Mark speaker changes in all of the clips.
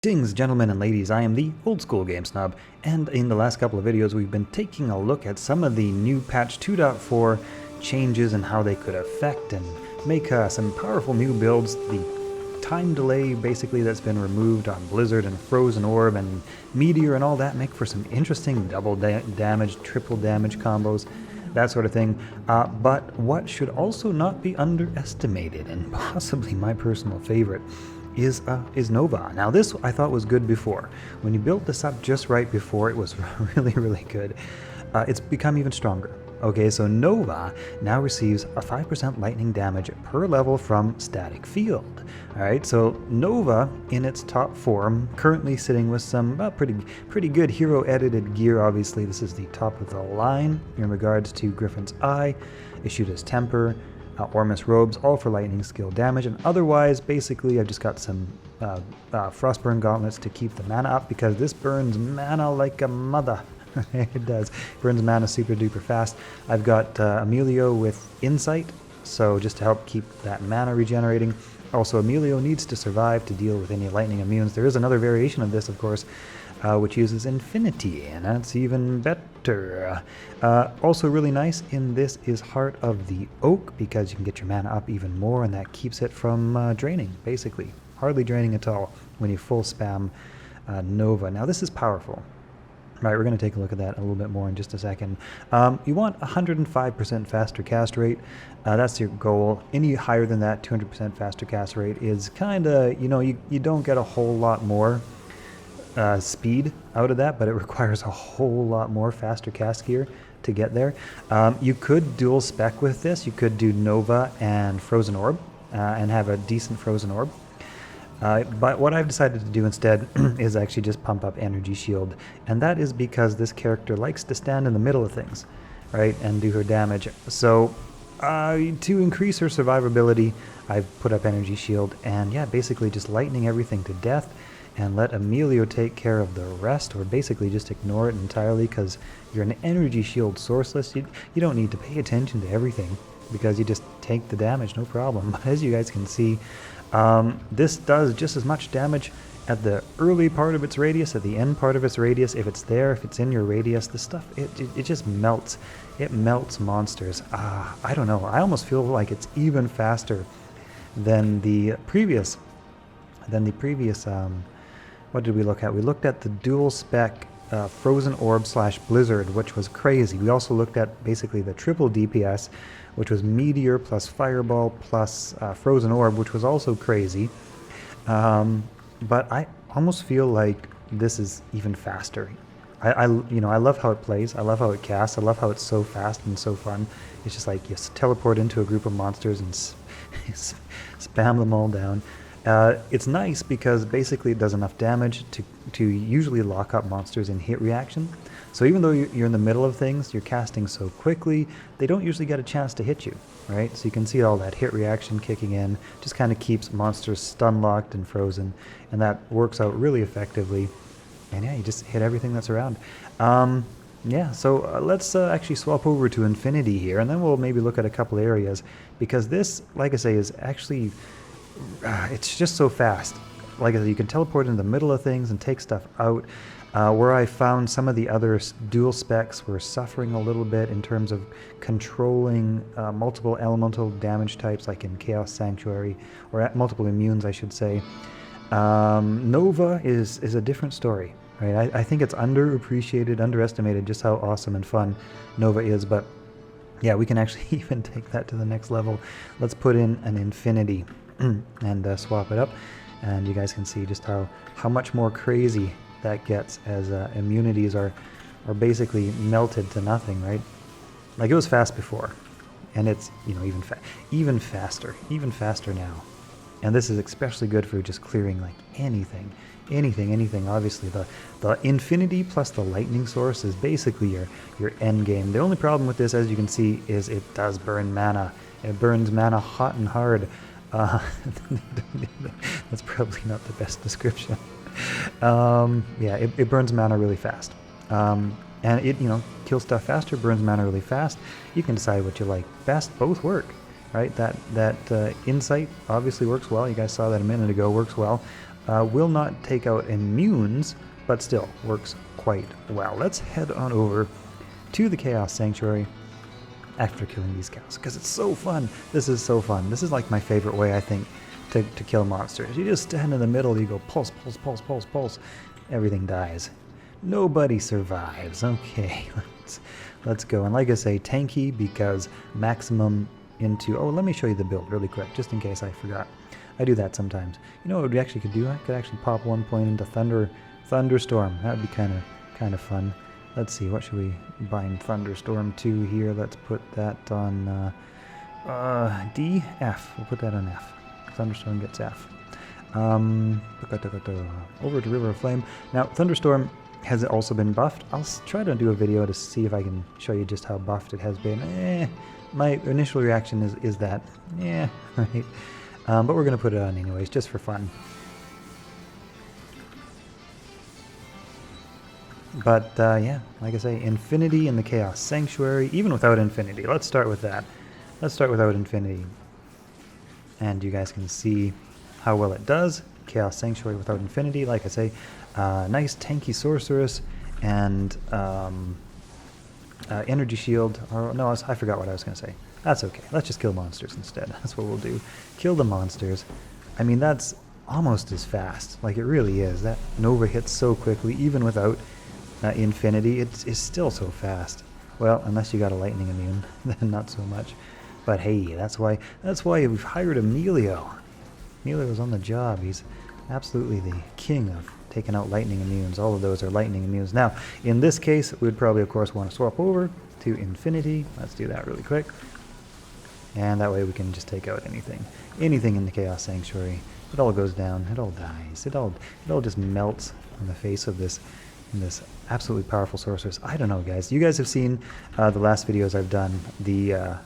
Speaker 1: Greetings, gentlemen and ladies, I am the Old School Game Snob, and in the last couple of videos we've been taking a look at some of the new patch 2.4 changes and how they could affect and make some powerful new builds. The time delay basically that's been removed on Blizzard and Frozen Orb and Meteor and all that make for some interesting double damage, triple damage combos, that sort of thing. But what should also not be underestimated, and possibly my personal favorite, is Nova. Now this I thought was good before. When you built this up just right before, it was really good. It's become even stronger. Okay, so Nova now receives a 5% lightning damage per level from static field. Alright, so Nova in its top form, currently sitting with some pretty good hero edited gear. Obviously this is the top of the line in regards to Griffin's Eye, Ishuda's Temper, Ormus Robes, all for lightning skill damage, and otherwise basically I've just got some Frostburn Gauntlets to keep the mana up, because this burns mana like a mother. It does. Burns mana super duper fast. I've got Emilio with Insight, so just to help keep that mana regenerating. Also, Emilio needs to survive to deal with any lightning immunes. There is another variation of this, of course, which uses Infinity, and that's even better. Also really nice in this is Heart of the Oak, because you can get your mana up even more, and that keeps it from draining, basically. Hardly draining at all when you full spam Nova. Now this is powerful. Right, we're going to take a look at that a little bit more in just a second. You want 105% faster cast rate. That's your goal. Any higher than that, 200% faster cast rate, is kind of, you don't get a whole lot more speed out of that, but it requires a whole lot more faster cast gear to get there. You could dual spec with this. You could do Nova and Frozen Orb and have a decent Frozen Orb. But what I've decided to do instead is actually just pump up Energy Shield, and that is because this character likes to stand in the middle of things, right, and do her damage. So to increase her survivability, I've put up Energy Shield, and yeah, basically just lightning everything to death and let Emilio take care of the rest, or basically just ignore it entirely, because you're an Energy Shield Sorceress. You don't need to pay attention to everything, because you just take the damage, no problem. But as you guys can see, this does just as much damage at the early part of its radius, at the end part of its radius. If it's there, if it's in your radius, this stuff, it just melts. It melts monsters. I don't know. I almost feel like it's even faster than the previous, what did we look at? We looked at the dual spec Frozen Orb / Blizzard, which was crazy. We also looked at basically the triple DPS, which was Meteor plus Fireball plus Frozen Orb, which was also crazy. But I almost feel like this is even faster. I love how it plays. I love how it casts. I love how it's so fast and so fun. It's just like you teleport into a group of monsters and spam them all down. It's nice because basically it does enough damage to usually lock up monsters in hit reaction. So even though you're in the middle of things, you're casting so quickly, they don't usually get a chance to hit you, right? So you can see all that hit reaction kicking in, just kind of keeps monsters stun locked and frozen, and that works out really effectively. And yeah, you just hit everything that's around. Yeah, so let's actually swap over to Infinity here, and then we'll maybe look at a couple areas, because this, like I say, is actually it's just so fast. Like I said, you can teleport in the middle of things and take stuff out. Where I found some of the other dual specs were suffering a little bit in terms of controlling multiple elemental damage types, like in Chaos Sanctuary, or multiple immunes, I should say. Nova is a different story, right? I think it's underappreciated, underestimated just how awesome and fun Nova is, but yeah, we can actually even take that to the next level. Let's put in an Infinity and swap it up, and you guys can see just how much more crazy that gets as immunities are basically melted to nothing, right? Like, it was fast before, and it's even faster now. And this is especially good for just clearing like anything. Obviously the Infinity plus the lightning source is basically your end game. The only problem with this, as you can see, is it does burn mana. It burns mana hot and hard. That's probably not the best description. Yeah, it burns mana really fast. And it, kills stuff faster, burns mana really fast. You can decide what you like best. Both work. right? That insight obviously works well. You guys saw that a minute ago, works well. Will not take out immunes, but still works quite well. Let's head on over to the Chaos Sanctuary after killing these cows, because it's so fun. This is so fun. This is like my favorite way, I think, to kill monsters. You just stand in the middle, you go pulse, pulse, pulse, pulse, pulse. Everything dies. Nobody survives. Okay, let's go. And like I say, tanky because maximum into... Oh, let me show you the build really quick, just in case I forgot. I do that sometimes. You know what we actually could do? I could actually pop 1 point into Thunderstorm. That would be kind of fun. Let's see, what should we bind Thunderstorm to here? Let's put that on D, F. We'll put that on F. Thunderstorm gets F. Over to River of Flame. Now, Thunderstorm has also been buffed. I'll try to do a video to see if I can show you just how buffed it has been. My initial reaction is that, right. But we're going to put it on anyways, just for fun. But yeah, like I say, Infinity in the Chaos Sanctuary, even without Infinity. Let's start with that. Let's start without Infinity. And you guys can see how well it does. Chaos Sanctuary without Infinity, like I say, nice tanky Sorceress and Energy Shield. Or no, I forgot what I was going to say. That's okay. Let's just kill monsters instead. That's what we'll do. Kill the monsters. I mean, that's almost as fast. Like, it really is. That Nova hits so quickly, even without Infinity. It's still so fast. Well, unless you got a lightning immune, then not so much. But hey, that's why we've hired Emilio. Emilio's on the job. He's absolutely the king of taking out lightning immunes. All of those are lightning immunes. Now, in this case, we would probably, of course, want to swap over to Infinity. Let's do that really quick. And that way we can just take out anything in the Chaos Sanctuary. It all goes down. It all dies. It all just melts on the face of this absolutely powerful sorceress. I don't know, guys. You guys have seen the last videos I've done. The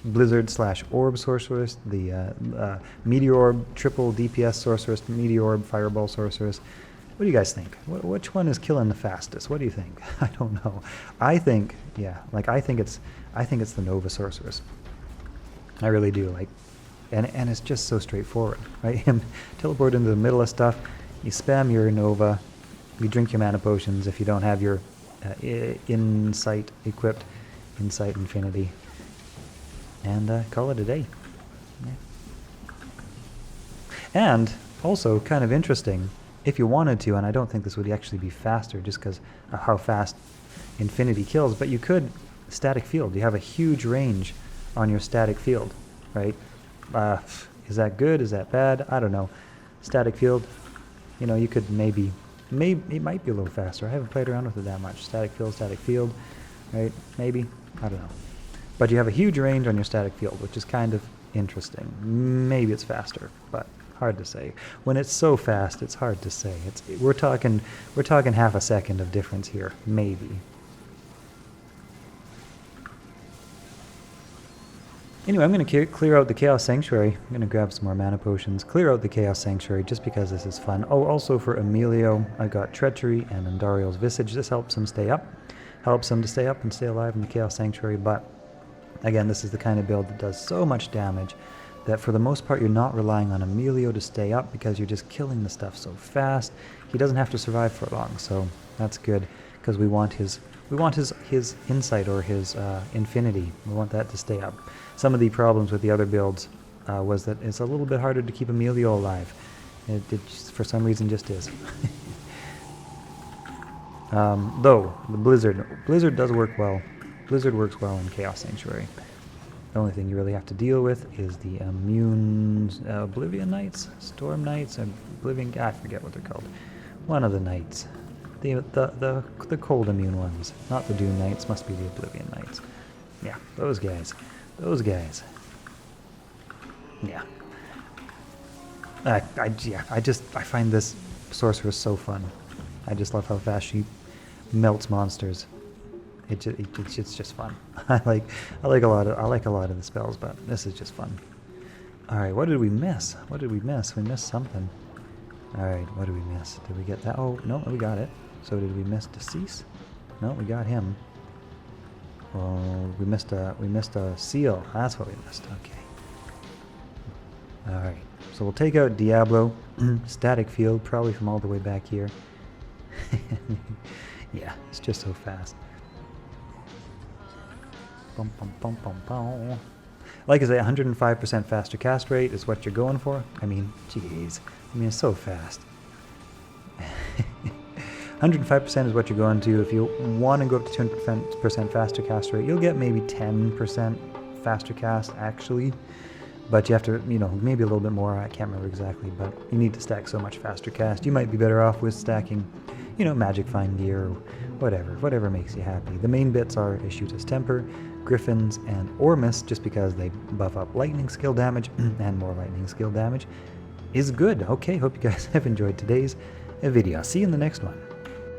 Speaker 1: Blizzard/Orb Sorceress, the Meteor Orb, triple DPS Sorceress, Meteor Orb, Fireball Sorceress. What do you guys think? Which one is killing the fastest? What do you think? I don't know. I think, yeah, like I think it's the Nova Sorceress. I really do. Like, and it's just so straightforward, right? Teleport into the middle of stuff. You spam your Nova. You drink your mana potions if you don't have your Insight equipped, Insight Infinity, and call it a day. Yeah. And also, kind of interesting, if you wanted to, and I don't think this would actually be faster just because of how fast Infinity kills, but you could static field. You have a huge range on your static field, right? Is that good? Is that bad? I don't know. Static field, you know, you could maybe it might be a little faster. I haven't played around with it that much. Static field, right? Maybe. I don't know. But you have a huge range on your static field, which is kind of interesting. Maybe it's faster, but hard to say. When it's so fast, it's hard to say. We're talking half a second of difference here, maybe. Anyway, I'm going to clear out the Chaos Sanctuary. I'm going to grab some more mana potions, clear out the Chaos Sanctuary just because this is fun. Oh, also for Emilio, I got Treachery and Andariel's Visage. This helps him stay up. Helps him to stay up and stay alive in the Chaos Sanctuary. But again, this is the kind of build that does so much damage that for the most part you're not relying on Emilio to stay up because you're just killing the stuff so fast. He doesn't have to survive for long, so that's good because we want his Insight or his Infinity. We want that to stay up. Some of the problems with the other builds was that it's a little bit harder to keep Emilio alive. It just, for some reason, just is. Though, the Blizzard does work well. Blizzard works well in Chaos Sanctuary. The only thing you really have to deal with is the immune Oblivion Knights? Storm Knights? Oblivion... I forget what they're called. One of the Knights. The cold immune ones. Not the Doom Knights, must be the Oblivion Knights. Yeah, those guys. Those guys. Yeah. I find this sorceress so fun. I just love how fast she melts monsters. It's just fun. I like a lot of the spells, but this is just fun. All right, what did we miss? What did we miss? We missed something. All right, what did we miss? Did we get that? Oh no, we got it. So did we miss Decease? No, we got him. Oh, we missed a seal. That's what we missed. Okay. All right. So we'll take out Diablo, static field, probably from all the way back here. Yeah, it's just so fast. Bum, bum, bum, bum, bum. Like I say, 105% faster cast rate is what you're going for. I mean, jeez. I mean, it's so fast. 105% is what you're going to. If you want to go up to 200% faster cast rate, you'll get maybe 10% faster cast, actually. But you have to, you know, maybe a little bit more. I can't remember exactly, but you need to stack so much faster cast. You might be better off with stacking, you know, Magic Find Gear or whatever makes you happy. The main bits are Ishu's Temper, Griffins, and Ormus, just because they buff up lightning skill damage and more lightning skill damage is good. Okay, hope you guys have enjoyed today's video. See you in the next one.